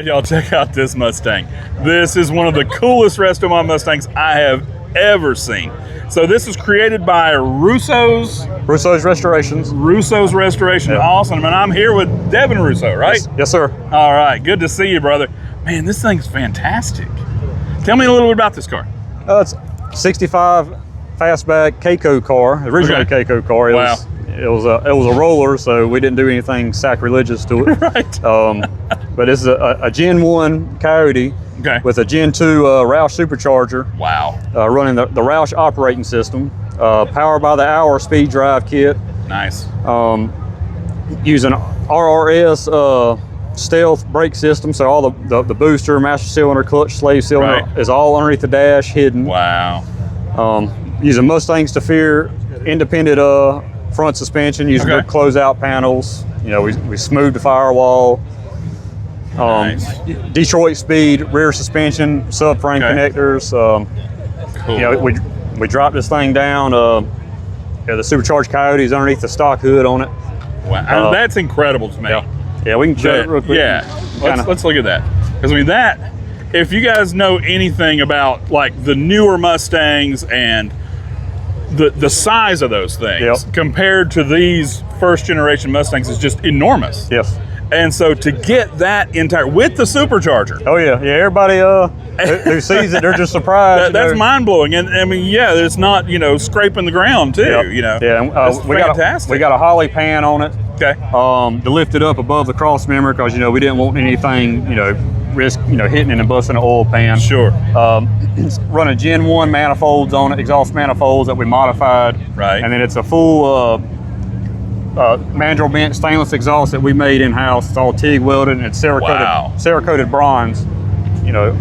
Y'all check out this Mustang. This is one of the coolest Restomod Mustangs I have ever seen. So this was created by Russo's Restorations. Russo's Restoration. Yeah. Awesome. And I'm here with Devin Russo, right? Yes, sir. All right. Good to see you, brother. Man, this thing's fantastic. Tell me a little bit about this car. It's 65 Fastback K-Code car. Originally K-Code car. It was a roller, so we didn't do anything sacrilegious to it. Right. But this is a Gen 1 Coyote with a Gen 2 Roush Supercharger. Wow. Running the Roush operating system. Power by the hour speed drive kit. Nice. Using RRS stealth brake system, so all the booster, master cylinder, clutch, slave cylinder is all underneath the dash, hidden. Wow. Using Mustangs to fear independent front suspension, using good closeout panels. You know, we smoothed the firewall. Nice. Detroit speed rear suspension, subframe connectors. Cool. You know, we dropped this thing down. The Supercharged Coyote is underneath the stock hood on it. Wow, that's incredible to me. Yeah, we can show it real quick. Yeah, let's look at that. Because I mean that, if you guys know anything about like the newer Mustangs and the size of those things compared to these first generation Mustangs is just enormous. Yes. And so to get that entire, with the supercharger. Oh yeah, everybody who sees it, they're just surprised. That's mind blowing. And I mean, yeah, it's not, you know, scraping the ground too, you know. Yeah, we fantastic. got a Holly pan on it. Okay. To lift it up above the cross member, because, you know, we didn't want anything, you know, risk, you know, hitting it and busting an oil pan. Sure. Running Gen 1 manifolds on it, exhaust manifolds that we modified. Right. And then it's a full mandrel bent stainless exhaust that we made in-house. It's all TIG welded and it's Cerakoted bronze, you know.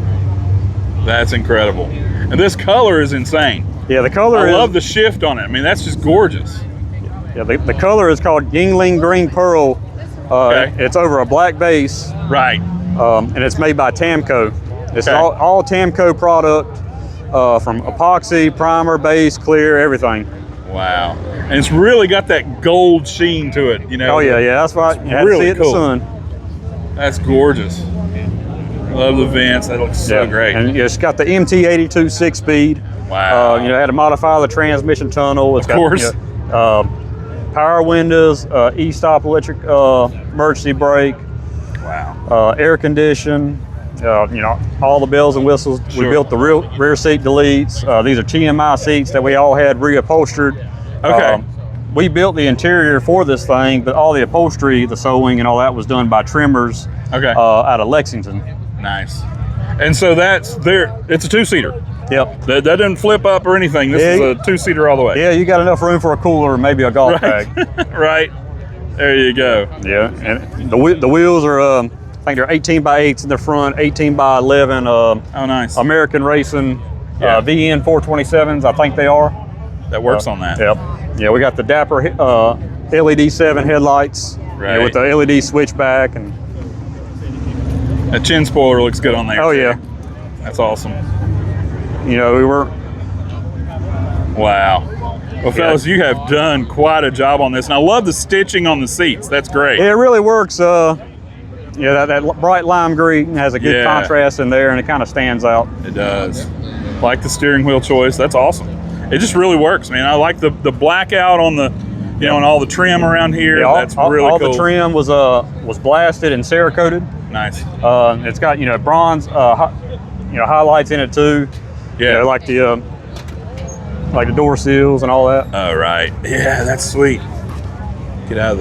That's incredible. And this color is insane. Yeah, the color I love the shift on it. I mean, that's just gorgeous. Yeah, the color is called Yuengling Green Pearl. It's over a black base. Right. And it's made by Tamco. It's all Tamco product, from epoxy, primer, base, clear, everything. Wow. And it's really got that gold sheen to it, you know. Oh yeah, that's right. You had to see it in the sun. That's gorgeous. Love the vents. That looks so great. And it's got the MT82 6-speed. Wow. You know, had to modify the transmission tunnel. It's got, you know, power windows, e-stop electric emergency brake. Wow. Air condition. You know, all the bells and whistles. We built the rear seat deletes. These are TMI seats that we all had reupholstered. Okay. We built the interior for this thing, but all the upholstery, the sewing and all that was done by trimmers out of Lexington. Nice. And so that's there. It's a two-seater. Yep. That doesn't flip up or anything. This is a two-seater all the way. Yeah, you got enough room for a cooler and maybe a golf bag. Right. There you go. Yeah, and the wheels are, I think they're 18 by 8s in the front, 18 by 11. Oh, nice. American Racing VN427s, I think they are. That works on that. Yep. Yeah, we got the Dapper LED 7 headlights with the LED switchback, and that chin spoiler looks good on there. Oh yeah, that's awesome. You know, we were. Wow. Well, fellas, you have done quite a job on this, and I love the stitching on the seats. That's great. Yeah, it really works. Yeah, that bright lime green has a good contrast in there, and it kind of stands out. It does. Like the steering wheel choice. That's awesome. It just really works, man. I like the blackout on the, you know, and all the trim around here. Yeah, that's really cool. All the trim was blasted and Cerakoted. Nice. It's got, you know, bronze, you know, highlights in it too. Yeah. You know, like the door seals and all that. Oh, right. Yeah, that's sweet. Get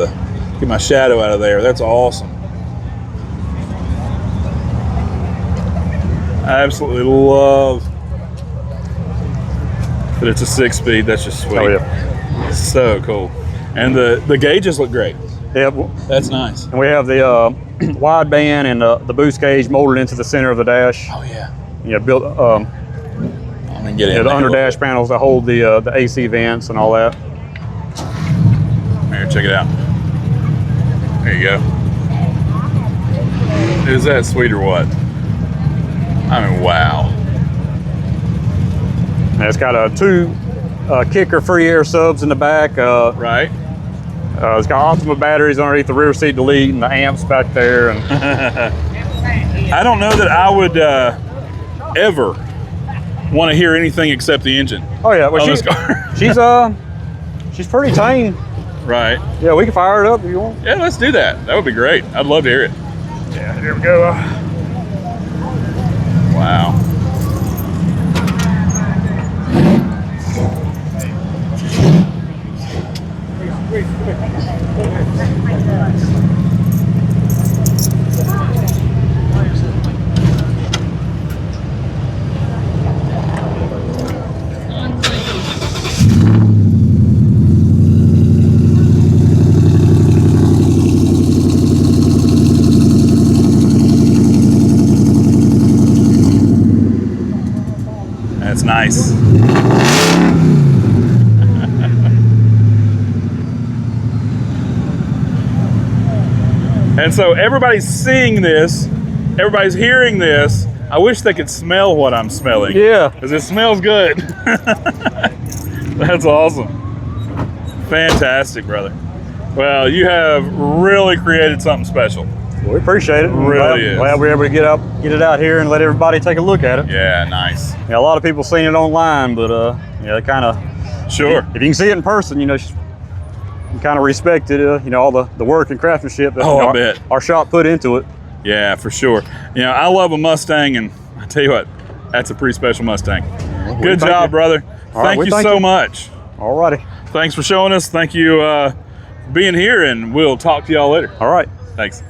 my shadow out of there. That's awesome. I absolutely love that it's a 6-speed. That's just sweet. Oh yeah. So cool. And the gauges look great. Yeah. That's nice. And we have the wideband and the boost gauge molded into the center of the dash. Oh yeah. You know, built the under dash panels that hold the AC vents and all that. Here, check it out. There you go. Is that sweet or what? I mean, wow. And it's got two kicker free air subs in the back. Right. It's got Optima batteries underneath the rear seat delete and the amps back there. And I don't know that I would ever want to hear anything except the engine. Oh yeah, well, on this car. she's pretty tame. Right. Yeah, we can fire it up if you want. Yeah, let's do that. That would be great. I'd love to hear it. Yeah, here we go. Wow. That's nice. And so everybody's seeing this, everybody's hearing this. I wish they could smell what I'm smelling. Yeah. Because it smells good. That's awesome. Fantastic, brother. Well, you have really created something special. Well, we appreciate it. Really is. Glad we're able to get it out here and let everybody take a look at it. Yeah, nice. Yeah, a lot of people seen it online, but yeah, they kind of. Sure. If you can see it in person, you know, you kind of respect it. You know, all the work and craftsmanship that I bet. Our shop put into it. Yeah, for sure. You know, I love a Mustang, and I tell you what, that's a pretty special Mustang. Good job, brother. Thank you so much. All righty. Thanks for showing us. Thank you for being here, and we'll talk to y'all later. All right. Thanks.